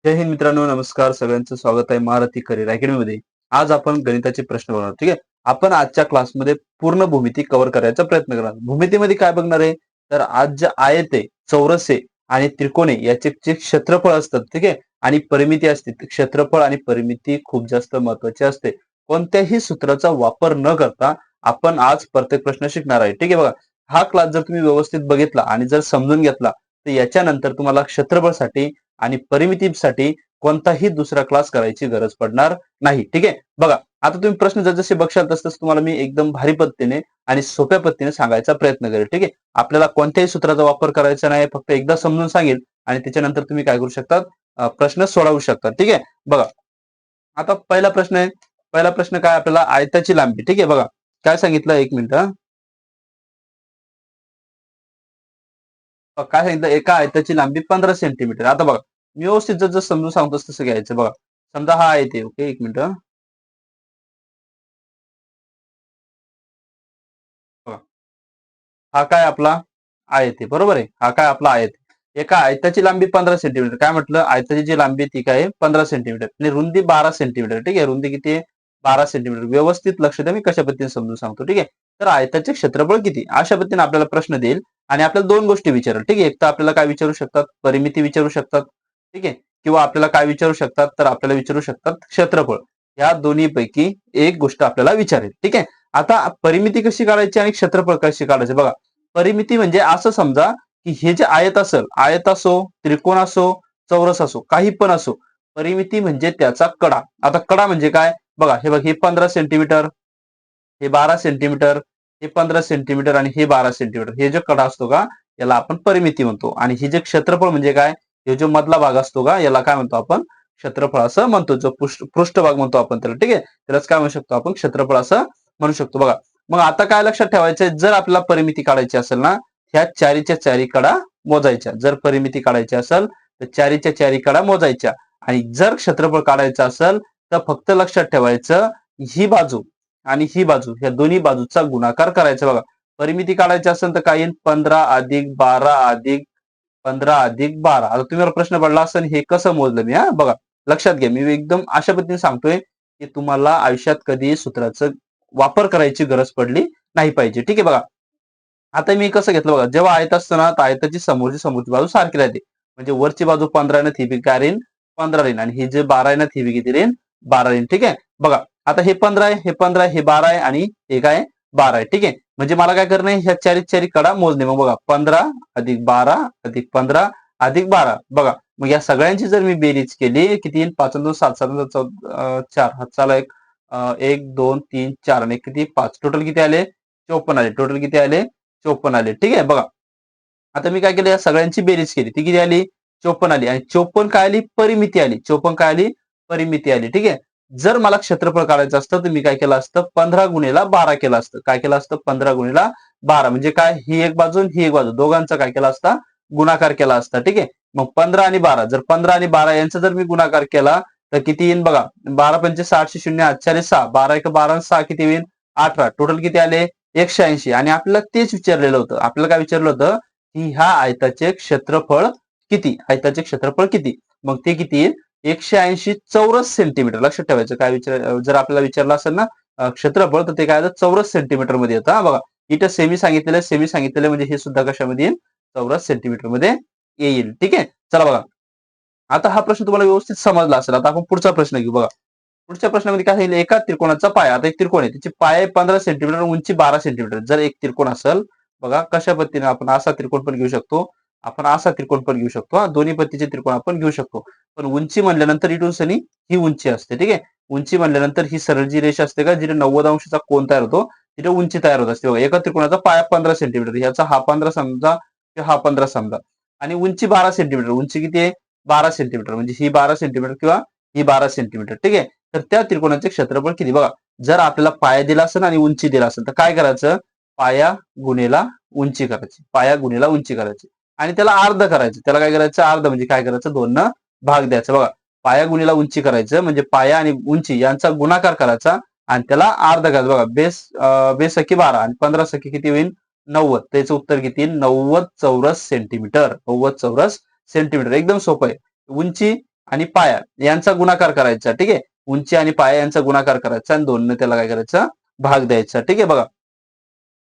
जय हिंद मित्रांनो, नमस्कार. सगळ्यांचं स्वागत आहे महारथी करिअर अकॅडमीमध्ये. आज आपण गणिताचे प्रश्न बनवणार. ठीक आहे. आपण आजच्या क्लासमध्ये पूर्ण भूमिती कव्हर करायचा प्रयत्न करणार. भूमितीमध्ये काय बघणार आहे, तर आज जे आयत आहे, चौरस आहे आणि त्रिकोण आहे याचे जे क्षेत्रफळ असतात, ठीक आहे, आणि परिमिती असते. क्षेत्रफळ आणि परिमिती खूप जास्त महत्वाची असते. कोणत्याही सूत्राचा वापर न करता आपण आज प्रत्येक प्रश्न शिकणार आहे. ठीक आहे. बघा, हा क्लास जर तुम्ही व्यवस्थित बघितला आणि जर समजून घेतला तर याच्यानंतर तुम्हाला क्षेत्रफळसाठी आणि परिमितीसाठी कोणताही दुसरा क्लास करायची गरज पडणार नाही. ठीक आहे. बघा, आता तुम्ही प्रश्न जसे बघशाल तसं तुम्हाला मी एकदम भारी पद्धतीने आणि सोप्या पद्धतीने सांगायचा प्रयत्न करेल. ठीक आहे. आपल्याला कोणत्याही सूत्राचा वापर करायचा नाही, फक्त एकदा समजून सांगेल आणि त्याच्यानंतर तुम्ही काय करू शकतात, प्रश्न सोडवू शकता. ठीक आहे. बघा, आता पहिला प्रश्न आहे. पहिला प्रश्न काय, आपल्याला आयताची लांबी. ठीक आहे. बघा, काय सांगितलं, एक मिनिट. काय सांगितलं, एका आयताची लांबी 15 सेंटीमीटर. आता बघा, मी व्यवस्थित जर समजून सांगतो तसं घ्यायचं. बघा, समजा हा आयत आहे. ओके, एक मिनिट. बघा, हा काय आपला आयत आहे, बरोबर आहे. हा काय आपला आयत आहे. एका आयताची लांबी 15 सेंटीमीटर. काय म्हटलं, आयताची जी लांबी ती काय आहे, 15 सेंटीमीटर आणि रुंदी 12 सेंटीमीटर. ठीक आहे. रुंदी किती आहे, 12 सेंटीमीटर. व्यवस्थित लक्ष द्या, मी कशा पद्धतीने समजून सांगतो. ठीक आहे. तर आयताचे क्षेत्रफळ किती, अशा पद्धतीने आपल्याला प्रश्न देईल आणि आपल्याला दोन गोष्टी विचारेल. ठीक आहे. एक तर आपल्याला काय विचारू शकतात, परिमिती विचारू शकतात. ठीक आहे. किंवा आपल्याला काय विचारू शकतात, तर आपल्याला विचारू शकतात क्षेत्रफळ. या दोन्ही पैकी एक गोष्ट आपल्याला विचारेल. ठीक आहे. आता परिमिती कशी काढायची आणि क्षेत्रफळ कशी काढायचे, बघा. परिमिती म्हणजे असं समजा की हे जे आयत असेल, आयत असो, त्रिकोण असो, चौरस असो, काही पण असो, परिमिती म्हणजे त्याचा कडा. आता कडा म्हणजे काय, बघा, हे बघ, हे 15 सेंटीमीटर, हे 12 सेंटीमीटर, हे 15 सेंटीमीटर आणि हे 12 सेंटीमीटर. हे जो कडा असतो का, याला आपण परिमिती म्हणतो. आणि हे जे क्षेत्रफळ म्हणजे काय, हे जो मधला भाग असतो का, याला काय म्हणतो आपण, क्षेत्रफळ असं म्हणतो. जो पृष्ठभाग म्हणतो आपण त्याला. ठीक आहे. त्यालाच काय म्हणू शकतो आपण, क्षेत्रफळ असं म्हणू शकतो. बघा, मग आता काय लक्षात ठेवायचंय, जर आपल्याला परिमिती काढायची असेल ना, ह्या चारीच्या चारी कडा मोजायच्या. जर परिमिती काढायची असेल तर चारीच्या चारी कडा मोजायच्या. आणि जर क्षेत्रफळ काढायचं असेल तर फक्त लक्षात ठेवायचं, ही बाजू आणि ही बाजू, ह्या दोन्ही बाजूचा गुणाकार करायचा. बघा, परिमिती काढायची असेल तर काय येईल, 15 अधिक 12 अधिक 15 अधिक 12. आता तुम्हाला प्रश्न पडला असेल, हे कसं मोजलं मी. बघा, लक्षात घ्या, मी एकदम अशा पद्धतीने सांगतोय की तुम्हाला आयुष्यात कधी सूत्राचं वापर करायची गरज पडली नाही पाहिजे. ठीक आहे. बघा, आता मी कसं घेतलं, बघा, जेव्हा आयत असतं ना, तर आयताची समोरची बाजू सारखी राहते. म्हणजे वरची बाजू 15 ने ती बी काय राहील, 15 राहील आणि ही जे 12 आहे ना, ती बी किती राहील, 12 राहील. ठीक आहे. बघा, आता हे 15 आहे, हे 15 आहे, हे 12 आहे आणि हे काय, 12 आहे. ठीक आहे. म्हणजे मला काय करणं आहे, ह्या चारी चारी कडा मोजणे. मग बघा, 15 अधिक 12 अधिक 15 अधिक 12. बघा, मग या सगळ्यांची जर मी बेरीज केली, किती येईल, 5 2 7 7 4. हात चाला, एक 1 2 3 4 आणि किती, 5. टोटल किती आले, 54 आले. टोटल किती आले, 54 आले. ठीक आहे. बघा, आता मी काय केलं, या सगळ्यांची बेरीज केली, ती किती आली, 54 आली. आणि 54 काय आली, परिमिती आली. 54 काय आली, परिमिती आली. ठीक आहे. जर मला क्षेत्रफळ काढायचं असतं तर मी काय केलं असतं, 15 गुणिला 12 केलं असतं. काय केलं असतं, 15 गुणिला 12 म्हणजे काय, ही एक बाजू आणि ही एक बाजू, दोघांचा काय केला असता, गुणाकार केला असता. ठीक आहे. मग 15 आणि 12, जर 15 आणि 12 यांचा जर मी गुणाकार केला तर किती येईल, बघा, 12 पंचे 60 शून्य 8 6, 12 1 12 6 किती होईल, 18. टोटल किती आले, 180. आणि आपल्याला तेच विचारलेलं होतं. आपल्याला काय विचारलं होतं की ह्या आयताचे क्षेत्रफळ किती, आयताचे क्षेत्रफळ किती. मग ते किती येईल, 180 चौरस सेंटीमीटर. लक्षात ठेवायचं, काय विचार जर आपल्याला विचारलं असेल ना, क्षेत्रफळ, तर ते काय येतं, चौरस सेंटीमीटर मध्ये येतं. बघा, इथं सेमी सांगितलेलं म्हणजे हे सुद्धा कशामध्ये येईल, चौरस सेंटीमीटर मध्ये येईल. ठीक आहे. चला बघा, आता हा प्रश्न तुम्हाला व्यवस्थित समजला असेल. आता आपण पुढचा प्रश्न घेऊ. बघा, पुढच्या प्रश्नामध्ये काय सांगितलं, एका त्रिकोणाचा पाया. आता एक त्रिकोण आहे, त्याची पाय 15 सेंटीमीटर, उंची 12 सेंटीमीटर. जर एक त्रिकोण असेल, बघा कशा पद्धतीने आपण असा त्रिकोण पण घेऊ शकतो, आपण असा त्रिकोण पण घेऊ शकतो. दोन्ही पद्धतीचे त्रिकोण आपण घेऊ शकतो. पण उंची म्हणल्यानंतर इथून सनी ही उंची असते. ठीक आहे. उंची म्हणल्यानंतर ही सरळ जी रेषा असते का, जिथे 90 अंशाचा कोन तयार होतो, तिथे उंची तयार होत असते. बघा, एका त्रिकोणाचा पाया 15 सेंटीमीटर, ह्याचा हा 15 समजा, हा 15 समजा, आणि उंची 12 सेंटीमीटर. उंची किती आहे, 12 सेंटीमीटर. म्हणजे ही 12 सेंटीमीटर किंवा ही 12 सेंटीमीटर. ठीक आहे. तर त्या त्रिकोणाचे क्षेत्रफळ किती, बघा, जर आपल्याला पाया दिला असेल आणि उंची दिला असेल तर काय करायचं, पाया गुणेला उंची करायची, पाया गुणेला उंची करायची आणि त्याला अर्ध करायचं. त्याला काय करायचं, अर्ध म्हणजे काय करायचं, 2 न भाग द्यायचा. बघा, पाया गुणेला उंची करायचं म्हणजे पाया आणि उंची यांचा गुणाकार करायचा आणि त्याला अर्ध करायचं. बघा, बेस सखी 12 आणि 15 सखी किती होईल, 90. त्याचं उत्तर किती येईल, 90 चौरस सेंटीमीटर. 90 चौरस सेंटीमीटर. एकदम सोपं आहे. उंची आणि पाया यांचा गुणाकार करायचा. ठीक आहे, उंची आणि पाया यांचा गुणाकार करायचा आणि 2 ने त्याला काय करायचं, भाग द्यायचा. ठीक आहे, बघा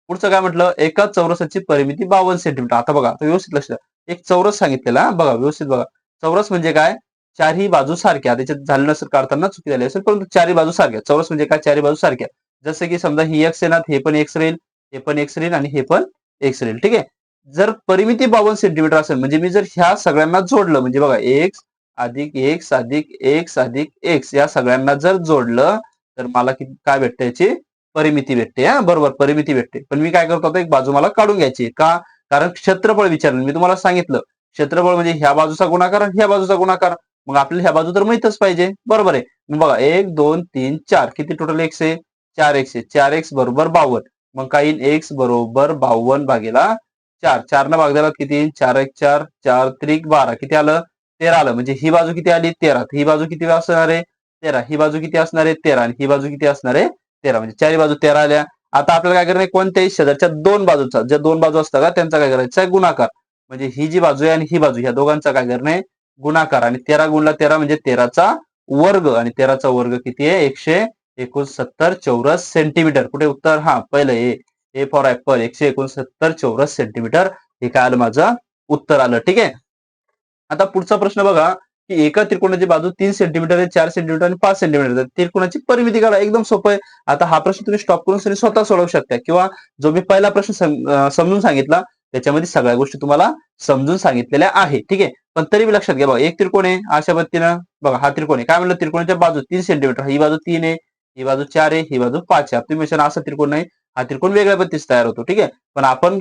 पुढचं काय म्हटलं, एका चौरसाची परिमिती 52 सेंटीमीटर. आता बघा, आता व्यवस्थित लक्ष द्या. एक चौरस सांगितलेला बघा, व्यवस्थित बघा. चौरस म्हणजे काय, चारही बाजू सारख्या. त्याच्यात झालं नसेल काढताना चुकी झाली असेल, परंतु चारही बाजू सारख्या. चौरस म्हणजे काय, चारही बाजू सारख्या. जसं की समजा ही एक्स येणार, हे पण एक्स राहील, हे पण एक्स राहील आणि हे पण एक्स राहील. ठीक आहे, जर परिमिती 52 सेंटीमीटर असेल म्हणजे मी जर ह्या सगळ्यांना जोडलं म्हणजे बघा एक्स अधिक एक्स अधिक एक्स अधिक एक्स या सगळ्यांना जर जोडलं तर मला किती काय भेटते, याची परिमिती भेटते. हा बरोबर, परिमिती भेटते. पण मी काय करतो, एक बाजू मला काढून घ्यायची का, कारण क्षेत्रफळ विचारलं मी तुम्हाला सांगितलं. क्षेत्रफळ म्हणजे ह्या बाजूचा गुणाकार आणि ह्या बाजूचा गुणाकार. मग आपल्याला ह्या बाजू तर माहितच पाहिजे, बरोबर आहे. मग बघा 1 2 3 4 किती टोटल एक्स आहे, 4 एक्स आहे. 4 एक्स बरोबर 52. मग काय येईल, एक्स बरोबर 52 भागीला 4. 4 न भाग दिला किती येईल, 4 1 4 4 त्रिक 12 किती आलं, 13 आलं. म्हणजे ही बाजू किती आली, 13. ही बाजू किती असणार आहे, 13. ही बाजू किती असणार आहे, 13. आणि ही बाजू किती असणार आहे, 13. म्हणजे चारही बाजू 13 आल्या. आता आपल्याला काय करायचं, कोणत्याही शेजारच्या दोन बाजूचा, ज्या दोन बाजू असतात का त्यांचा काय करायचा, गुणाकार. म्हणजे ही जी बाजू आहे आणि ही बाजू, ह्या दोघांचा काय करणे, गुणाकार. आणि 13 गुणला 13 म्हणजे 13चा वर्ग. आणि 13चा वर्ग किती आहे, 169 चौरस सेंटीमीटर. कुठे उत्तर, हा पहिलं ए फॉर ऍपल, 169 चौरस सेंटीमीटर. हे काय आलं, माझं उत्तर आलं. ठीक आहे, आता पुढचा प्रश्न बघा, की एका त्रिकोणाची बाजू 3 सेंटीमीटर आहे, 4 सेंटीमीटर आणि 5 सेंटीमीटर आहे. त्रिकोणाची परिमिती काढा. एकदम सोपं आहे. आता हा प्रश्न तुम्ही स्टॉप करून स्वतः सोडवू शकता किंवा जो मी पहिला प्रश्न समजून सांगितला त्याच्यामध्ये सगळ्या गोष्टी तुम्हाला समजून सांगितलेल्या आहे. ठीक आहे, पण तरी मी लक्षात घ्या, बघा एक त्रिकोण आहे अशा पद्धतीनं. बघा हा त्रिकोण आहे, काय म्हणलं, त्रिकोणाच्या बाजू 3 सेंटीमीटर. ही बाजू 3 आहे, ही बाजू 4 आहे, ही बाजू 5 आहे. तुम्ही असा त्रिकोण नाही, हा त्रिकोण वेगळ्या पद्धतीने तयार होतो. ठीक आहे, पण आपण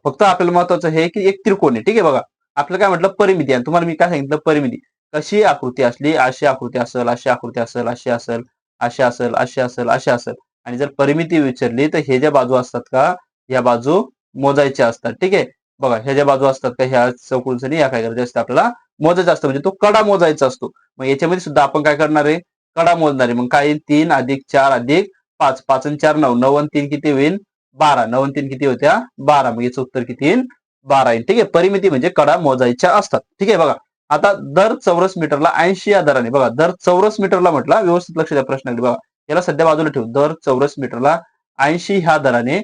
फक्त आपल्याला महत्वाचं हे की एक त्रिकोण आहे. ठीक आहे, बघा आपलं काय म्हटलं, परिमिती. आणि तुम्हाला मी काय सांगितलं, परिमिती कशी आकृती असली, अशी आकृती असेल, अशी आकृती असेल, अशी असेल, अशी असेल, अशी असेल, अशी असेल. आणि जर परिमिती विचारली तर हे ज्या बाजू असतात का, या बाजू मोजायच्या असतात. ठीक आहे, बघा ह्या ज्या बाजू असतात का, ह्या चौकोनसाठी या काय करायचं असतं, आपल्याला मोजायचं असतं. म्हणजे तो कडा मोजायचा असतो. मग याच्यामध्ये सुद्धा आपण काय करणार आहे, कडा मोजणार आहे. मग काय, 3 अधिक 4 अधिक 5, 5 आणि 4 9, 9 आणि 3 किती होईल, 12. 9 आणि 3 किती होत्या, 12. मग याचं उत्तर किती येईल, 12 येईल. ठीक आहे, परिमिती म्हणजे कडा मोजायच्या असतात. ठीक आहे, बघा आता दर चौरस मीटरला 80 या दराने, बघा दर चौरस मीटरला म्हटलं, व्यवस्थित लक्ष द्या प्रश्नाकडे. बघा याला सध्या बाजूला ठेवू, दर चौरस मीटरला 80 ह्या दराने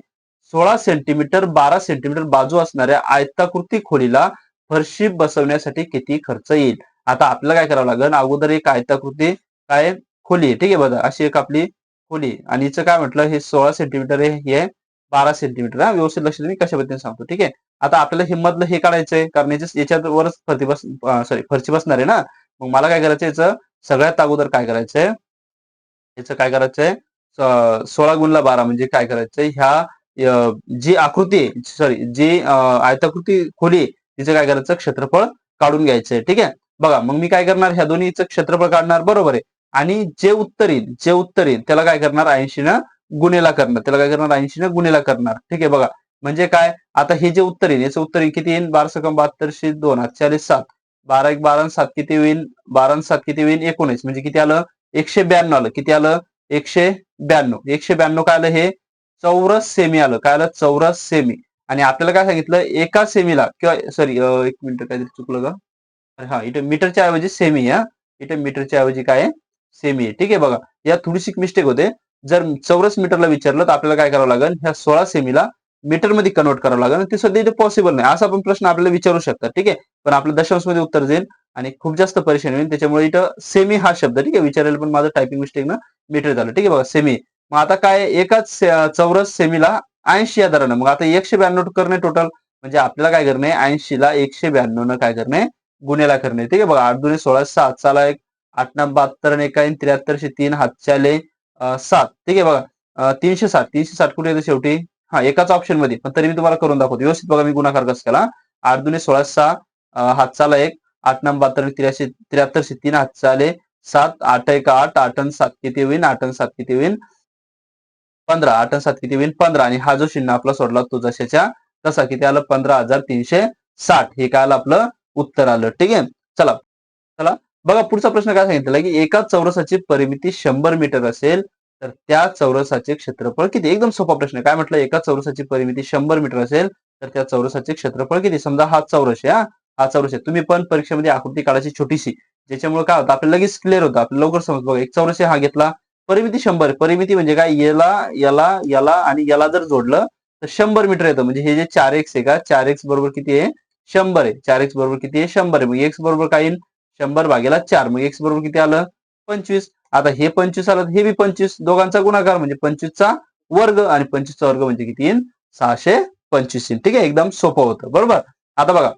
16 सेंटीमीटर 12 सेंटीमीटर बाजू असणाऱ्या आयताकृती खोलीला फरशी बसवण्यासाठी किती खर्च येईल. आता आपल्याला काय करावं लागेल, अगोदर एक आयताकृती काय खोली आहे. ठीक आहे, बघा अशी एक आपली खोली आहे. आणि हिचं काय म्हटलं, हे 16 सेंटीमीटर आहे, हे 12 सेंटीमीटर. हा व्यवस्थित लक्ष द्या, मी कशा पद्धतीने सांगतो. ठीक आहे, आता आपल्याला हिंमतलं हे काढायचंय, कारण याच्यावरच फरची बसणार आहे ना. मग मला काय करायचं, याचं सगळ्यात अगोदर काय करायचंय, याचं काय करायचंय, 16 गुणला 12 म्हणजे काय करायचंय, जी आकृती आहे, सॉरी जी आयताकृती खोली आहे, तिचं काय करायचं, क्षेत्रफळ काढून घ्यायचंय. ठीक आहे, बघा मग मी काय करणार, ह्या दोन्हीचं क्षेत्रफळ काढणार, बरोबर आहे. आणि जे उत्तर येईल त्याला काय करणार, 80 न गुणेला करणार. त्याला काय करणार, 80 न गुणेला करणार. ठीक आहे, बघा म्हणजे काय, आता हे जे उत्तर येईल याचं उत्तर किती येईल, 12 72 2 48 7, 12 1 12 7 किती होईल, 12 7 किती होईल, 19. म्हणजे किती आलं, 192 आलं. किती आलं, 192. 192 काय आलं, हे चौरस सेमी आलं. काय आलं, चौरस सेमी. आणि आपल्याला काय सांगितलं, एका सेमीला किंवा सॉरी, एक मिनिट काहीतरी चुकलं का, हा इथे मीटरच्या ऐवजी सेमी, हा इथे मीटरच्या ऐवजी काय आहे, सेमी आहे. ठीक आहे, बघा या थोडीशी मिस्टेक होते. जर चौरस मीटरला विचारलं तर आपल्याला काय करावं लागेल, ह्या 16 सेमीला मीटर मध्ये कन्वर्ट करावं लागेल. ते सध्या इथे पॉसिबल नाही, असा पण प्रश्न आपल्याला विचारू शकतात. ठीक आहे, पण आपलं दशांश मध्ये उत्तर देईल आणि खूप जास्त परेशानी होईल. त्याच्यामुळे इथं सेमी हा शब्द, ठीक आहे, विचारायला पण माझं टायपिंग मिस्टेक ना मीटर झालं. ठीक आहे, बघा सेमी. मग आता काय, एकाच चौरस सेमीला 80 या दरानं, मग आता 192 करणे टोटल. म्हणजे आपल्याला काय करणे, 80 ला 192 न काय करणे, गुन्हेला करणे. ठीक आहे, बघा 8 2 16 7 साला 1 8 9 72 1 73 3 हातच्याले 7. ठीक आहे, बघा 360 कुठे येतं शेवटी, हा एकाच ऑप्शन मध्ये. पण तरी मी तुम्हाला करून दाखवतो व्यवस्थित. बघा मी गुणाकार कसं केला, 8 2 16 6 हातचाला 1 8 9 72 83 3 हातचाले 7 8 1 8 8 आणि 7 किती होईल, 8 आणि 7 किती होईल, 15. 8 आणि 7 किती होईल, 15. आणि हा जो चिन्ह आपला सोडला तो जशाच्या तसा किती आलं, 15,360. हे काय आलं, आपलं उत्तर आलं. ठीक आहे, चला चला बघा पुढचा प्रश्न काय सांगितलेला, की एका चौरसाची परिमिती 100 मीटर असेल तर त्या चौरसाचे क्षेत्रफळ किती. एकदम सोपा प्रश्न. काय म्हटलं, एका चौरसाची परिमिती 100 मीटर असेल तर त्या चौरसाचे क्षेत्रफळ किती. समजा हा चौरस आहे, हा चौरस आहे. तुम्ही पण परीक्षेमध्ये आकृती काढायची छोटीशी, ज्याच्यामुळे काय होतं आपल्याला लगेच क्लिअर होतं, आपल्याला लवकर समजतं. बघा एक चौरस हा घेतला, परिमिती 100 आहे. परिमिती म्हणजे काय, याला याला याला आणि याला जर जोडलं तर 100 मीटर येतं. म्हणजे हे जे 4x आहे का, 4x बरोबर किती आहे, 100 आहे. 4x बरोबर किती आहे, 100 आहे. मग x बरोबर काय येईल, 100 भागेला 4. मग x बरोबर किती आलं, 25. आता हे 25 आलं, हे बी 25, दोघांचा गुणाकार म्हणजे 25 चा वर्ग, आणि 25 चा वर्ग म्हणजे किती येईल, 625 येईल. ठीक आहे, एकदम सोपं होतं. बरोबर. आता बघा,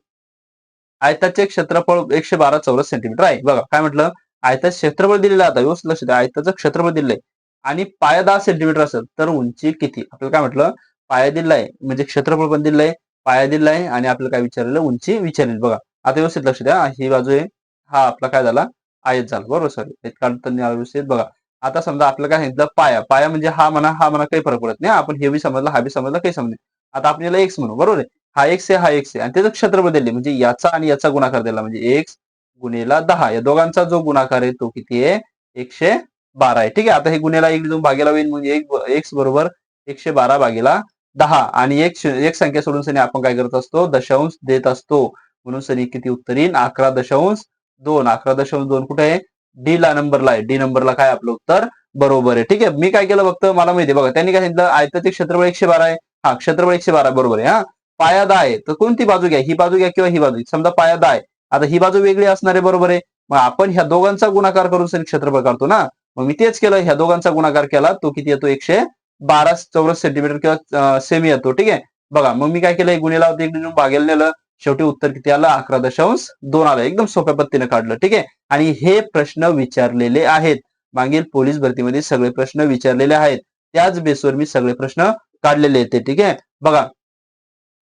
आयताचे क्षेत्रफळ 112 चौरस सेंटीमीटर आहे. बघा काय म्हटलं, आयताचं क्षेत्रफळ दिलेलं आहे. आता व्यवस्थित लक्ष द्या, आयताचं क्षेत्रफळ दिलंय आणि पाया 10 सेंटीमीटर असेल तर उंची किती. आपल्याला काय म्हटलं, पाया दिलाय म्हणजे क्षेत्रफळ पण दिलंय, पाया दिलाय आणि आपल्याला काय विचारलेलं, उंची विचारलेली. बघा आता व्यवस्थित लक्ष द्या, ही बाजू आहे, हा आपला काय झाला, आयत झाला. बरोबर, सॉरी काढताना व्यवस्थित बघा. आता समजा आपल्याला काय सांगितलं, पाया, पाया म्हणजे हा म्हणा हा म्हणा काही फरक पडत नाही. आपण हे बी समजलं, हा बी समजलं, काही समजलं. आता आपण याला एक्स म्हणू. बरोबर आहे, हा एक्स आहे, हा एक्स आहे, आणि त्याचं क्षेत्रफळ दिले म्हणजे याचा आणि याचा गुणाकार दिला म्हणजे एक्स गुणेला 10. या दोघांचा जो गुणाकार आहे तो किती आहे, 112 आहे. ठीक आहे, आता हे गुणेला 1 2 भागेला होईल म्हणजे एक्स बरोबर 112 भागेला 10, आणि एक संख्या सोडून सनी आपण काय करत असतो, दशांश देत असतो. म्हणून सनी किती उत्तर येईल, 11.2. 11.2 कुठे आहे, डी ला नंबरला आहे. डी नंबरला काय आपलं उत्तर बरोबर आहे. ठीक आहे, मी काय केलं फक्त, मला माहिती आहे बघा, त्यांनी काय सांगितलं, आयताचे क्षेत्रफळ 112 आहे. हा क्षेत्रफळ 112 बरोबर आहे. हा पाया 10 आहे, तर कोणती बाजू घ्या, ही बाजू घ्या किंवा ही बाजू. समजा पाया 10 आहे, आता ही बाजू वेगळी असणार आहे. बरोबर आहे, मग आपण ह्या दोघांचा गुणाकार करून क्षेत्रफळ काढतो ना. मग मी तेच केलं, ह्या दोघांचा गुणाकार केला, तो किती येतो, 112 चौरस सेंटीमीटर किंवा सेमी येतो. ठीक आहे, बघा मग मी काय केलं, गुणेला भागेला नेलं, शेवटी उत्तर किती आलं, 11.2 आलं. एकदम सोप्या पद्धतीने काढलं. ठीक आहे, आणि हे प्रश्न विचारलेले आहेत, मागील पोलीस भरतीमध्ये सगळे प्रश्न विचारलेले आहेत, त्याच बेसवर मी सगळे प्रश्न काढलेले आहेत. ठीक आहे, बघा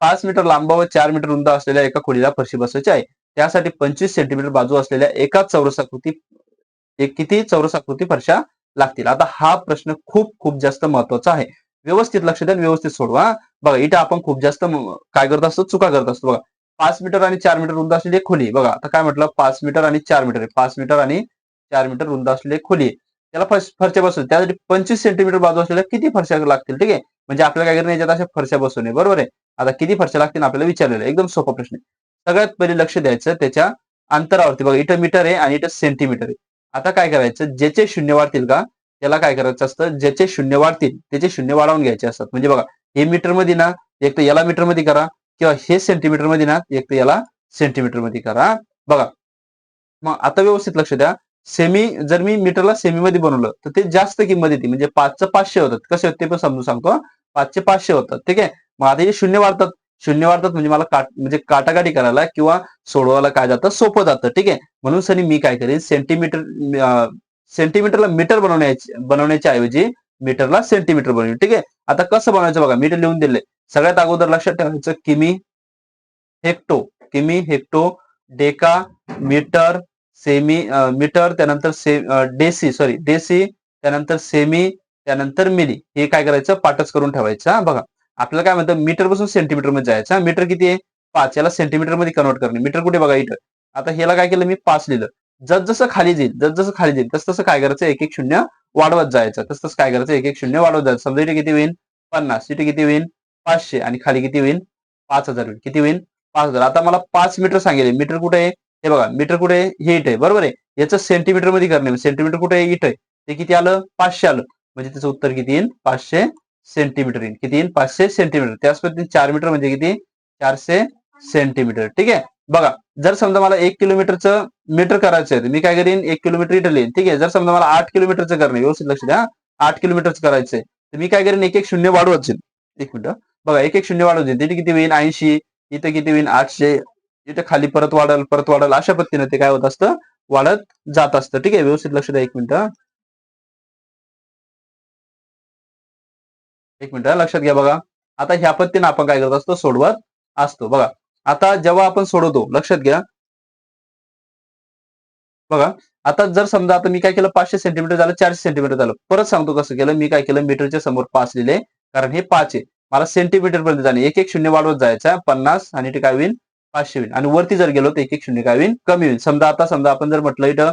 5 मीटर लांब व 4 मीटर रुंद असलेल्या एका खोलीला फरशी बसवायची आहे. त्यासाठी 25 सेंटीमीटर बाजू असलेल्या एका चौरसाकृती किती चौरसाकृती फरशा लागतील. आता हा प्रश्न खूप खूप जास्त महत्वाचा आहे. व्यवस्थित लक्ष द्या, व्यवस्थित सोडवा. बघा इथे आपण खूप जास्त काय करत असतो, चुका करत असतो. बघा 5 मीटर आणि 4 मीटर रुंद असलेली खोली. बघा आता काय म्हटलं, 5 मीटर आणि 4 मीटर आहे. 5 मीटर आणि 4 मीटर रुंद असलेली खोली, त्याला फरशा बसवल्या, त्यासाठी 25 सेंटीमीटर बाजू असलेल्या किती फरशा लागतील. ठीक आहे, म्हणजे आपल्याला काय करायचं, याच्यात अशा फरशा बसवणे. बरोबर आहे, आता किती फरशा लागतील आपल्याला विचारलेलं आहे. एकदम सोपा प्रश्न आहे. सगळ्यात पहिले लक्ष द्यायचं त्याच्या अंतरावरती. बघा इथं मीटर आहे आणि इथं सेंटीमीटर आहे. आता काय करायचं, ज्याचे शून्य वाढतील का त्याला काय करायचं असतं, ज्याचे शून्य वाढतील त्याचे शून्य वाढवून घ्यायचे असतात. म्हणजे बघा हे मीटर मध्ये ना, एक तर याला मीटर मध्ये करा, किंवा हे सेंटीमीटर मध्ये ना, एक तर याला सेंटीमीटर मध्ये करा. बघा मग आता व्यवस्थित लक्ष द्या, सेमी जर मी मीटरला सेमी मध्ये बनवलं तर ते जास्त किंमत येते, म्हणजे 5चं 500 होतात. कसे होते ते पण समजून सांगतो. 5चे 500 होतात. ठीक आहे, मग आता हे शून्य वाढतात, शून्य वाढतात म्हणजे मला म्हणजे काटाकाटी करायला किंवा सोडवायला काय जातं, सोपं जातं. ठीक आहे, म्हणून सनी मी काय करेन, सेंटीमीटरला मीटर बनवण्याच्या ऐवजी मीटरला सेंटीमीटर बनवेल. ठीक आहे, आता कसं बनवायचं बघा, मीटर लिहून दिले. सगळ्यात अगोदर लक्षात ठेवायचं, किमी, हेक्टो, किमी, हेक्टो, डेका, मीटर, सेमी, मीटर, त्यानंतर डेसी, सॉरी डेसी, त्यानंतर सेमी, त्यानंतर मिली. हे काय करायचं, पाठच करून ठेवायचं. बघा आपल्याला काय म्हणतं, मीटर पासून सेंटीमीटर मध्ये जायचं. मीटर किती आहे, 5, याला सेंटीमीटर मध्ये कन्वर्ट करणे. मीटर कुठे बघा इथं. आता ह्याला काय केलं मी, 5 लिहिलं. जसं खाली जाईल, जसं खाली जाईल तसं काय करायचं, एक एक शून्य वाढवत जायचं. तसं काय करायचं, एक एक शून्य वाढवत जायचं. समजा इथे किती होईल, 50, इथे किती होईल, 500, आणि खाली किती होईल, 5000 होईल. किती होईल, 5000. आता मला 5 मीटर सांगेल, मीटर कुठे आहे, हे बघा मीटर कुठे आहे, हे इथे आहे. बरोबर आहे, याचं सेंटीमीटर मध्ये करणे. सेंटीमीटर कुठे आहे, इथे आहे. ते किती आलं, 500 आलं. म्हणजे त्याचं उत्तर किती येईल, 500 सेंटीमीटर येईल. किती येईल, 500 सेंटीमीटर. त्याच पद्धतीने 4 मीटर म्हणजे किती, 400 सेंटीमीटर. ठीक आहे, बघा जर समजा मला 1 किलोमीटरचं मीटर करायचं आहे, मी काय करेन, 1 किलोमीटर इथं लिहिन. ठीक आहे, जर समजा मला 8 किलोमीटरचं करणे, व्यवस्थित लक्ष द्या, 8 किलोमीटरचं करायचंय, तर मी काय करेन, एक एक शून्य वाढवत जाईल. एक मिनिट बघा, एक एक शून्य वाढवत जाईल. तिथे किती होईल, 80, इथं किती होईल, 800, इथं खाली परत वाढल, परत वाढल, अशा पद्धतीने ते काय होत असतं, वाढत जात असतं. ठीक आहे, व्यवस्थित लक्ष द्या. एक मिनिट लक्षात घ्या. बघा आता ह्या पद्धतीने आपण काय करत असतो, सोडवत असतो. बघा आता जेव्हा आपण सोडवतो, लक्षात घ्या. बघा आता जर समजा आता मी काय केलं, 500 सेंटीमीटर झालं, 400 सेंटीमीटर झालं. परत सांगतो कसं केलं, मी काय केलं, मीटरच्या समोर 5 लिहिले, कारण हे 5 आहे. मला सेंटीमीटर पर्यंत जाणे, एक एक शून्य वाढवत जायचं, 50, आणि ते काय होईल, 500 होईल. आणि वरती जर गेलो तर एक एक शून्य काय होईल, कमी होईल. समजा आता समजा आपण जर म्हटलं इथं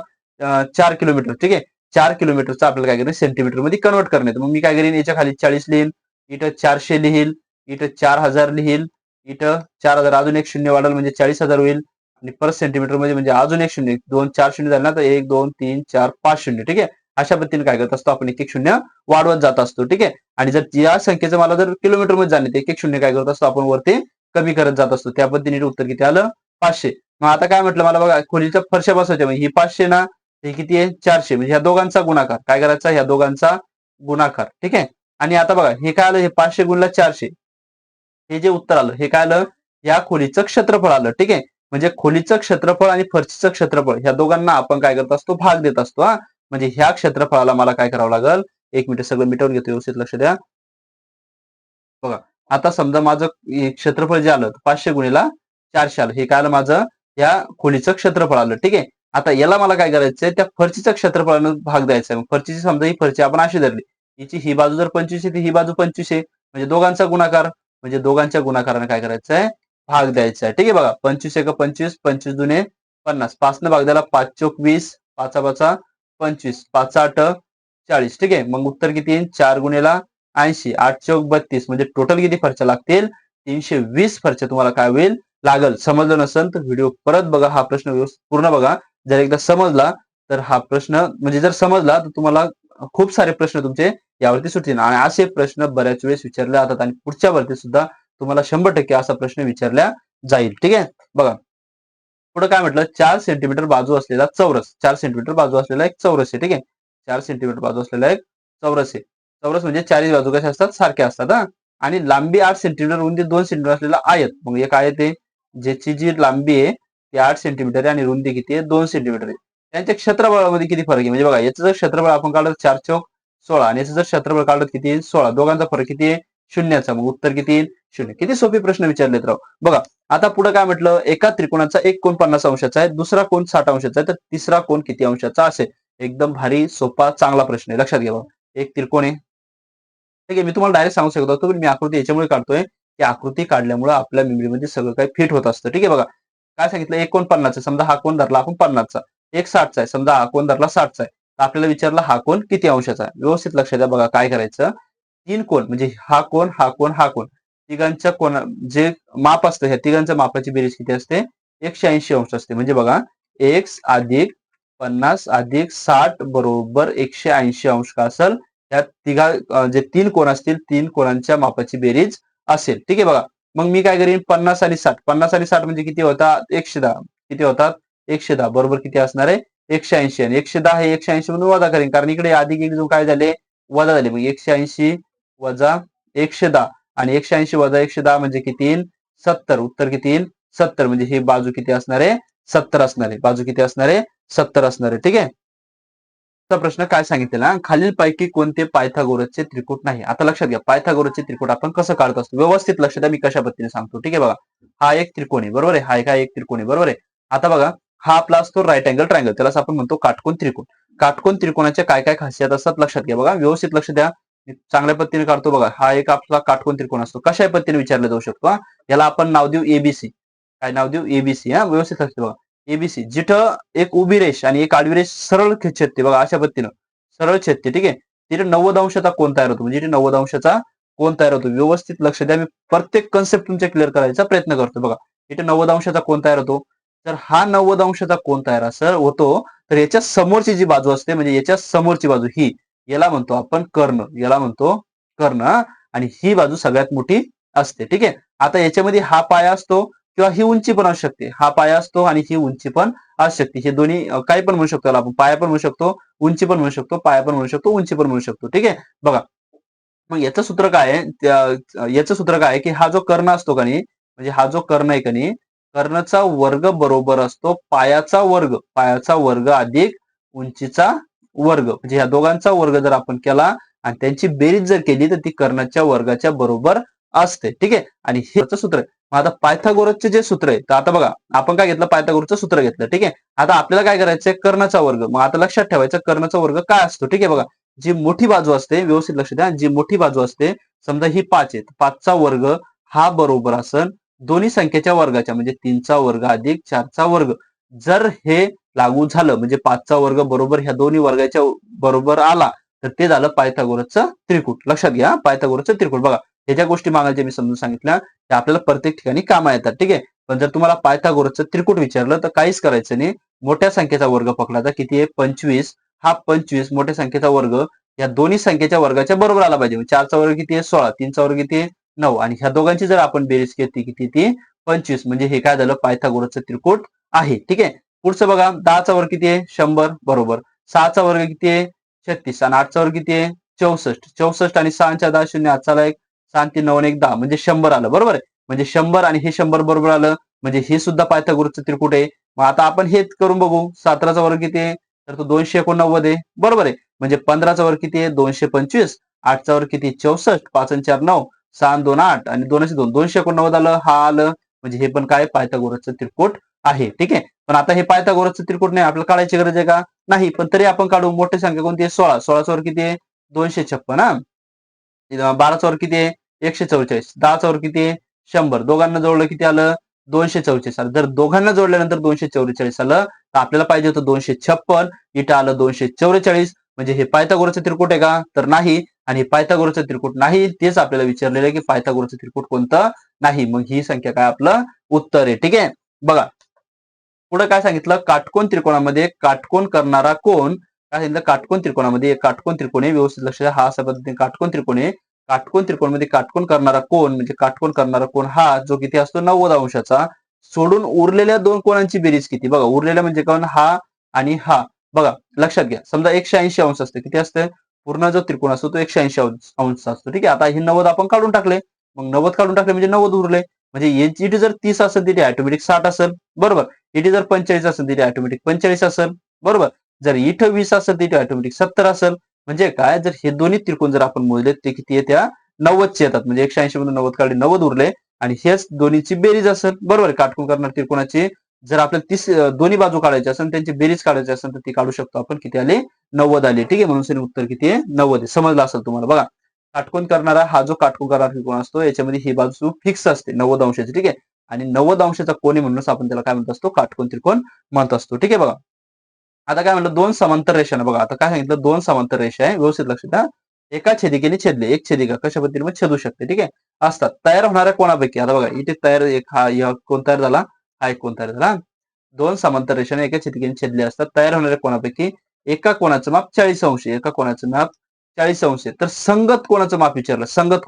4 किलोमीटर. ठीक आहे, 4 किलोमीटरचं आपल्याला काय करायचं, सेंटीमीटर मध्ये कन्वर्ट करणे. मग मी काय करेन, याच्या खाली 40 लिहील, इथं 400 लिहील, इथं 4000 लिहील, इथं 4000, अजून एक शून्य वाढल म्हणजे 40,000 होईल. आणि परत सेंटीमीटर मध्ये म्हणजे अजून एक शून्य, 2 4 शून्य झाले ना, तर 1 2 3 4 5 शून्य. ठीक आहे. अशा पद्धतीने काय करत असतो आपण एक एक शून्य वाढवत जात असतो. ठीक आहे. आणि जर या संख्येचं मला जर किलोमीटर मध्ये जाणे एक एक शून्य काय करत असतो आपण वरती कमी करत जात असतो. त्या पद्धतीने उत्तर किती आलं 500. मग आता काय म्हटलं मला बघा खोलीच्या फरशा बसवायच्या म्हणजे ही 500 ना, हे किती आहे 400 म्हणजे ह्या दोघांचा गुणाकार काय करायचा ह्या दोघांचा गुणाकार. ठीक आहे. आणि आता बघा हे काय आलं हे 500 गुणला 400 हे जे उत्तर आलं हे काय आलं या खोलीचं क्षेत्रफळ आलं. ठीक आहे. म्हणजे खोलीचं क्षेत्रफळ आणि फरशीचं क्षेत्रफळ ह्या दोघांना आपण काय करत असतो भाग देत असतो. हा म्हणजे ह्या क्षेत्रफळाला मला काय करावं लागेल एक मिनिट सगळं मिटवून घेतो व्यवस्थित लक्ष द्या. बघा आता समजा माझं क्षेत्रफळ जे आलं 500 गुणिला 400 आलं हे काय आलं माझं या खोलीचं क्षेत्रफळ आलं. ठीक आहे. आता याला मला काय करायचंय त्या फरशीच्या क्षेत्रफळानं भाग द्यायचा आहे. फरशीची समजा ही फरशी आपण अशी धरली हिची ही बाजू जर 25 आहे ही बाजू 25 आहे म्हणजे दोघांचा गुणाकार म्हणजे दोघांच्या गुणाकाराने काय करायचंय भाग द्यायचा आहे. ठीक आहे. बघा 25 एक 25 25 दुने 50 5 न भाग द्यायला 5 चोक 20 5 5 25 5 8 40. ठीक आहे. मग उत्तर किती येईल 4 गुणिला 80 8 चौक 32 म्हणजे टोटल किती फरच्या लागतील 320 फरच्या तुम्हाला काय होईल लागल. समजलं नसेल तर व्हिडिओ परत बघा हा प्रश्न व्यवस्थित पूर्ण बघा. जर एकदा समजला तर हा प्रश्न म्हणजे जर समजला तर तुम्हाला खूप सारे प्रश्न तुमचे यावरती सुटतील आणि असे प्रश्न बऱ्याच वेळेस विचारले जातात आणि पुढच्या वरती सुद्धा तुम्हाला 100% असा प्रश्न विचारला जाईल. ठीक आहे. बघा पुढे काय म्हटलं 4 सेंटीमीटर बाजू असलेला चौरस 4 सेंटीमीटर बाजू असलेला एक चौरस आहे. ठीक आहे. 4 सेंटीमीटर बाजू असलेला एक चौरस आहे. चौरस म्हणजे चारही बाजू कशा असतात सारख्या असतात हा आणि लांबी 8 सेंटीमीटर रुंदी 2 सेंटीमीटर असलेला आयत. मग एक आयत आहे ज्याची जी लांबी आहे ती 8 सेंटीमीटर आहे आणि रुंदी किती आहे 2 सेंटीमीटर आहे. त्यांच्या क्षेत्रफळामध्ये किती फरक आहे म्हणजे बघा याचं जर क्षेत्रफळ आपण काढलं 4 चौक 16 आणि याचं जर क्षेत्रफळ काढलं किती आहे 16 दोघांचा फरक किती आहे शून्याचा. मग उत्तर किती येईल शून्य. किती सोपे प्रश्न विचारलेत राव. बघा आता पुढे काय म्हटलं एका त्रिकोणाचा एक कोन 50 अंशाचा आहे दुसरा कोन 60 अंशाचा आहे तर तिसरा कोन किती अंशाचा असेल. एकदम भारी सोपा चांगला प्रश्न आहे लक्षात घ्या. एक त्रिकोण आहे. ठीक आहे. मी तुम्हाला डायरेक्ट सांगू शकतो पण मी आकृती याच्यामुळे काढतोय की आकृती काढल्यामुळे आपल्या मेमरीमध्ये सगळं काही फिट होत असतं. ठीक आहे. बघा काय सांगितलं एक कोन 50 समजा हा कोन धरला आपण 50चा एक 60चा आहे समजा हा कोन धरला 60चा आहे तर आपल्याला विचारलं हा कोन किती अंशाचा आहे. व्यवस्थित लक्ष द्या. बघा काय करायचं तीन कोन म्हणजे हा कोन हा कोन हा कोन तिघांच्या कोना जे माप असतं ह्या तिघांच्या मापाची बेरीज किती असते 180 अंश असते. म्हणजे बघा x अधिक 50 अधिक 60 बरोबर 180 अंश का असेल त्या तिघा जे तीन कोण असतील तीन कोणांच्या मापाची बेरीज असेल. ठीक आहे. बघा मग मी काय करीन 50 आणि 60 50 आणि 60 म्हणजे किती होतात 110 किती होतात 110 बरोबर किती असणार आहे 180 आणि 110 हे 180 म्हणून वजा करेन कारण इकडे अधिक एक जो काय झाले वजा झाले मग 180 वजा 110 आणि 180 वजा 110 म्हणजे किती येईल 70. उत्तर किती येईल 70 म्हणजे ही बाजू किती असणार आहे 70 असणार आहे. बाजू किती असणार आहे 70 असणार आहे. ठीक आहे. प्रश्न काय सांगितलेला खालील पैकी कोणते पायथागोरसचे त्रिकूट नाही. आता लक्षात घ्या पायथागोरसचे त्रिकूट आपण कसं काढत असतो व्यवस्थित लक्ष द्या. मी कशा पद्धतीने सांगतो. ठीक आहे. बघा हा एक त्रिकोण आहे बरोबर आहे हा एक त्रिकोण आहे बरोबर आहे. आता बघा हा आपला असतो राईट अँगल ट्रायंगल त्यालाच आपण म्हणतो काटकोन त्रिकोण. काटकोन त्रिकोणाच्या काय काय खासियत असतात लक्षात घ्या. बघा व्यवस्थित लक्ष द्या. मी चांगल्या पद्धतीने काढतो. बघा हा एक आपला काटकोन त्रिकोण असतो कशा पद्धतीने विचारला जाऊ शकतो. याला आपण नाव देऊ एबीसी. काय नाव देऊ एबीसी. हा व्यवस्थित लक्ष द्या. बघा एबीसी जिथं एक उभी रेष आणि एक आडवी रेष सरळ छेदते बघा अशा पद्धतीनं सरळ छेदते. ठीक आहे. तिथे 90 अंशाचा कोण तयार होतो म्हणजे 90 अंशाचा कोण तयार होतो. व्यवस्थित लक्ष द्या. मी प्रत्येक कन्सेप्ट तुमच्या क्लिअर करायचा प्रयत्न करतो. बघा इथे 90 अंशाचा कोण तयार होतो. तर हा 90 अंशाचा कोण तयार असं होतो तर याच्या समोरची जी बाजू असते म्हणजे याच्या समोरची बाजू ही याला म्हणतो आपण कर्ण याला म्हणतो कर्ण आणि ही बाजू सगळ्यात मोठी असते. ठीक आहे. आता याच्यामध्ये हा पाया असतो किंवा ही उंची पण असू शकते. हा पाया असतो आणि ही उंची पण असू शकते. हे दोन्ही काही पण म्हणू शकतो आपण पाया पण म्हणू शकतो उंची पण म्हणू शकतो पाया पण म्हणू शकतो उंची पण म्हणू शकतो. ठीक आहे. बघा मग याचं सूत्र काय आहे याचं सूत्र काय आहे की हा जो कर्ण असतो का नाही म्हणजे हा जो कर्ण आहे का नाही कर्णचा वर्ग बरोबर असतो पायाचा वर्ग अधिक उंचीचा वर्ग म्हणजे ह्या दोघांचा वर्ग जर आपण केला आणि त्यांची बेरीज जर केली तर ती कर्णाच्या वर्गाच्या बरोबर असते. ठीक आहे. आणि हेच सूत्र आहे. मग आता पायथागोरसचे जे सूत्र आहे तर आता बघा आपण काय घेतलं पायथागोरसचं सूत्र घेतलं. ठीक आहे. आता आपल्याला काय करायचंय कर्णाचा वर्ग. मग आता लक्षात ठेवायचं कर्णाचा वर्ग काय असतो. ठीक आहे. बघा जी मोठी बाजू असते व्यवस्थित लक्ष द्या जी मोठी बाजू असते समजा ही 5 आहे 5चा वर्ग हा बरोबर असन दोन्ही संख्येच्या वर्गाच्या म्हणजे 3चा वर्ग अधिक 4चा वर्ग. जर हे लागू झालं म्हणजे 5चा वर्ग बरोबर ह्या दोन्ही वर्गाच्या बरोबर आला तर ते झालं पायथागोरसचं त्रिकूट. लक्षात घ्या पायथागोरसचं त्रिकूट. बघा ह्या ज्या गोष्टी मागायच्या मी समजून सांगितल्या त्या आपल्याला प्रत्येक ठिकाणी कामा येतात. ठीक आहे. पण जर तुम्हाला पायथागोरसचं त्रिकूट विचारलं तर काहीच करायचं नाही. मोठ्या संख्येचा वर्ग पकडला तर किती आहे 25. हा 25 मोठ्या संख्येचा वर्ग या दोन्ही संख्येच्या वर्गाच्या बरोबर आला पाहिजे. 4चा वर्ग किती आहे 16, 3चा वर्ग किती आहे 9 आणि ह्या दोघांची जर आपण बेरीज केली किती ती 25 म्हणजे हे काय झालं पायथागोरसचं त्रिकूट आहे. ठीक आहे. पुढचं बघा 10चा वर्ग किती आहे 100 बरोबर. 6चा वर्ग किती आहे 36 आणि 8चा वर्ग किती आहे 64. 64 आणि 6 10 शून्य आजचा एक 6 3 9 1 10 म्हणजे 100 आलं बरोबर आहे. म्हणजे 100 आणि हे 100 बरोबर आलं म्हणजे हे सुद्धा पायथागोरसचं त्रिकूट आहे. मग आता आपण हेच करून बघू. 17चा वर्ग किती आहे तर तो 289 आहे बरोबर आहे. म्हणजे 15चा वर्ग किती आहे 225. 8चा वर्ग किती 64. 5 आणि 4 9 6 आणि 2 8 आणि 2 2 289 आलं हा आलं म्हणजे हे पण काय पायथागोरसचं त्रिकूट आहे. ठीक आहे. पण आता हे पायथागोरसचं त्रिकूट नाही आपल्याला काढायची गरज आहे का नाही पण तरी आपण काढू. मोठी संख्या कोणती आहे 16. 16चा वर्ग किती आहे 256 हा. 12चा वर्ग किती आहे 144. 10चा वर्ग किती आहे 100. दोघांना जोडलं किती आलं 244 आलं. जर दोघांना जोडल्यानंतर 244 आलं तर आपल्याला पाहिजे होतं 256. इथं आलं 244 म्हणजे हे पायथागोरसचं त्रिकूट आहे का तर नाही. आणि पायथागोरसचं त्रिकूट नाही तेच आपल्याला विचारलेलं आहे की पायथागोरसचं त्रिकूट कोणतं नाही. मग ही संख्या काय आपलं उत्तर आहे. ठीक आहे. बघा पुढे काय सांगितलं काटकोन त्रिकोणामध्ये काटकोन करणारा कोण काय सांगितलं काटकोन त्रिकोणामध्ये एक काटकोन त्रिकोण आहे व्यवस्थित लक्ष द्या हा अशा पद्धतीने काटकोन त्रिकोण आहे. काटकोन त्रिकोणामध्ये काटकोन करणारा कोण म्हणजे काटकोन करणारा कोण हा जो किती असतो 90 अंशाचा सोडून उरलेल्या दोन कोणांची बेरीज किती बघा उरलेल्या म्हणजे कोण हा आणि हा बघा लक्षात घ्या समजा 180 अंश असते किती असते पूर्ण जो त्रिकोण असतो तो 180 अंश असतो. ठीक आहे. आता हे 90 आपण काढून टाकले मग 90 काढून टाकले म्हणजे 90 उरले म्हणजे याची जर 30 असेल तिथे ऑटोमॅटिक 60 असेल बरोबर. इथे जर 45 असेल तिथे ऑटोमॅटिक 45 असेल बरोबर. जर इथं 20 असेल तिथे ऑटोमॅटिक 70 असेल म्हणजे काय जर हे दोन्ही त्रिकोण जर आपण मोजले ते किती येत्या 90 चे येतात म्हणजे 180 मधून 90 काढले 90 उरले आणि हेच दोन्हीची बेरीज असेल बरोबर. काटकोन करणार त्रिकोणाची जर आपल्याला दोन्ही बाजू काढायची असेल त्यांची बेरीज काढायची असेल तर ती काढू शकतो आपण किती आले 90 आले. ठीक आहे. म्हणून उत्तर किती आहे 90 आहे. समजलं असेल तुम्हाला बघा काटकोन करणारा हा जो काटकोन करणारा त्रिकोण असतो याच्यामध्ये ही बाजू फिक्स असते 90 अंशाची. ठीक आहे. आणि 90 अंशाचा कोन म्हणूनच आपण त्याला काय म्हणत असतो काटकोन त्रिकोण म्हणत असतो. ठीक आहे. बघा आता काय म्हणलं दोन समांतर रेषा बघा आता काय सांगितलं दोन समांतर रेषा आहे व्यवस्थित लक्ष द्या. एका छेदिकेने छेदले एक छेदिका कशा पद्धतीने छेदू शकते. ठीक आहे. असतात तयार होणाऱ्या कोणापैकी आता बघा इथे तयार एक हा कोण तयार झाला हा एक कोण तयार झाला. दोन समांतर रेषाने एका छेदिकेने छेदले असतात तयार होणाऱ्या कोणापैकी एका कोणाचं माप 40 अंश एका कोणाचं माप 40 अंश तर संगत कोणाचं माप विचारलं संगत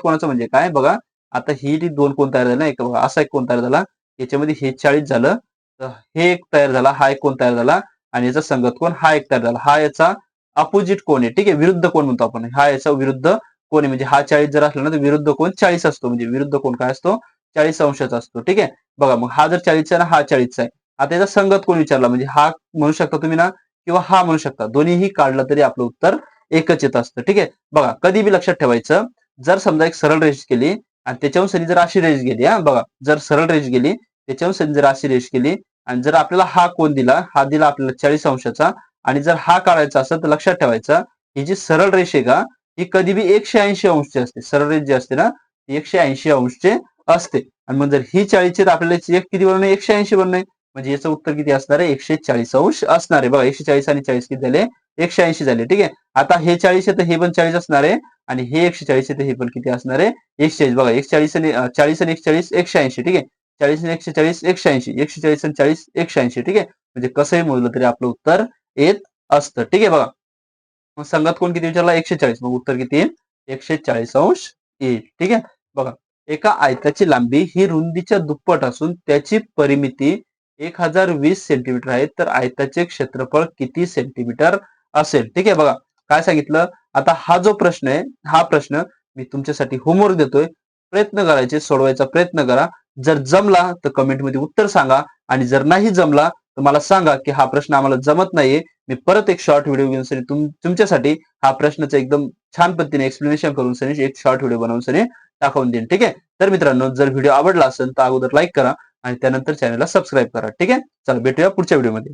कोणाचं म्हणजे काय बघा आता ही जी दोन कोण तयार झाला एक बघा असा एक कोण तयार झाला याच्यामध्ये हे 40 झालं तर हे एक तयार झाला हा एक कोण तयार झाला आणि याचा संगत कोण हा एक तयार झाला हा याचा अपोजिट कोण आहे. ठीक आहे. विरुद्ध कोण म्हणतो आपण हा याचा विरुद्ध कोण आहे म्हणजे हा 40 जर असला ना तर विरुद्ध कोण 40 असतो म्हणजे विरुद्ध कोण काय असतो 40 अंशाचा असतो. ठीक आहे. बघा मग हा जर 40 आहे ना हा 40 आहे आता याचा संगत कोण विचारला म्हणजे हा म्हणू शकता तुम्ही ना किंवा हा म्हणू शकता दोन्हीही काढलं तरी आपलं उत्तर एकच येत असतं. ठीक आहे. बघा कधी बी लक्षात ठेवायचं जर समजा एक सरळ रेष केली आणि त्याच्याहून सनी जर अशी रेष गेली हा बघा जर सरळ रेष गेली त्याच्याहून सनी जर अशी रेष केली आणि जर आपल्याला हा कोण दिला हा दिला आपल्याला 40 अंशाचा आणि जर हा काढायचा असेल तर लक्षात ठेवायचं ही जी सरळ रेष आहे का ही कधी बी 180 अंशची असते. सरळ रेष जी असते ना ती 180 अंशचे असते आणि मग जर ही 40 तर आपल्याला एक किती बनवणे 180 बनणे म्हणजे याचं उत्तर किती असणार आहे 140 अंश असणार आहे. बघा 140 आणि 40 किती झाले 180 झाले. ठीक आहे. आता हे 40 आहे तर हे पण 40 असणार आहे आणि हे 140 आहे तर हे पण किती असणार आहे 140. बघा 140 आणि 40 आणि 140 180. ठीक आहे. 40 आणि 140 180 140 आणि 40 180. ठीक आहे. म्हणजे कसंही मोजलं तरी आपलं उत्तर येत असतं. ठीक आहे. बघा मग संगत कोण किती विचारला 140 मग उत्तर किती येईल 140 अंश येईल. ठीक आहे. बघा एका आयताची लांबी ही रुंदीच्या दुप्पट असून त्याची परिमिती 1020 सेंटीमीटर आहे तर आयताचे क्षेत्रफळ किती सेंटीमीटर असेल. ठीक आहे. बघा काय सांगितलं आता हा जो प्रश्न आहे हा प्रश्न मी तुमच्यासाठी होमवर्क देतोय प्रयत्न करायचे सोडवायचा प्रयत्न करा. जर जमला तर कमेंटमध्ये उत्तर सांगा आणि जर नाही जमला तर मला सांगा की हा प्रश्न आम्हाला जमत नाहीये. मी परत एक शॉर्ट व्हिडिओ घेऊन तुमच्यासाठी हा प्रश्नाचं एकदम छान पद्धतीने एक्सप्लेनेशन करून एक शॉर्ट व्हिडिओ बनवून दाखवून देईन. ठीक आहे. तर मित्रांनो जर व्हिडिओ आवडला असेल तर अगोदर लाईक करा आणि त्यानंतर चॅनलला सबस्क्राईब करा. ठीक आहे. चला भेटूया पुढच्या व्हिडिओमध्ये.